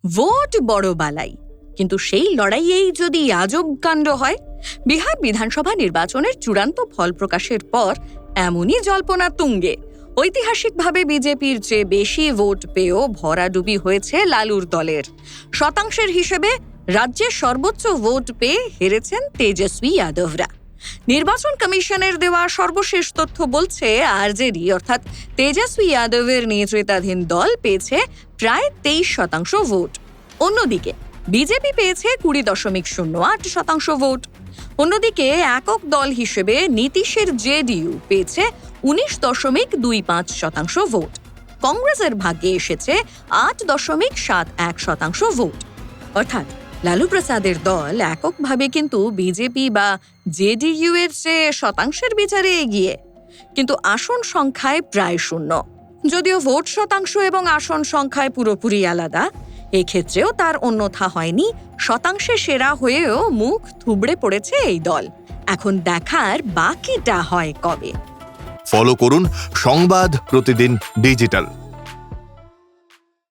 Vote বড় বালাই, কিন্তু সেই লড়াইয়েই যদি আজব কাণ্ড হয়। বিহার বিধানসভা নির্বাচনের চূড়ান্ত ফল প্রকাশের পর এমনই জল্পনা তুঙ্গে। ঐতিহাসিকভাবে বিজেপির চেয়ে বেশি ভোট পেয়েও ভরাডুবি হয়েছে লালুর দলের। শতাংশের হিসেবে রাজ্যের সর্বোচ্চ ভোট পেয়ে হেরেছেন তেজস্বী যাদবরা। নির্বাচন কমিশনের দেওয়া সর্বশেষ তথ্য বলছে আরজেডি অর্থাৎ তেজস্বী যাদবের নেতৃত্বাধীন দল পেয়েছে প্রায় 23% ভোট। অন্যদিকে বিজেপি পেয়েছে 20.08% ভোট। অন্যদিকে একক দল হিসেবে নীতিশের জেডিইউ পেয়েছে 19.25% ভোট। কংগ্রেসের ভাগ্যে এসেছে 8.71% ভোট। অর্থাৎ লালু প্রসাদের দল এককভাবে কিন্তু বিজেপি বা জেডিইউ এর চেয়ে শতাংশের বিচারে এগিয়ে, কিন্তু আসন সংখ্যায় প্রায় শূন্য। যদিও ভোট শতাংশ এবং আসন সংখ্যায় পুরোপুরি আলাদা, এক্ষেত্রেও তার অন্যথা হয়নি। শতাংশে সেরা হয়েও মুখ থুবড়ে পড়েছে এই দল। এখন দেখার বাকিটা হয় কবে। ফলো করুন সংবাদ প্রতিদিন ডিজিটাল।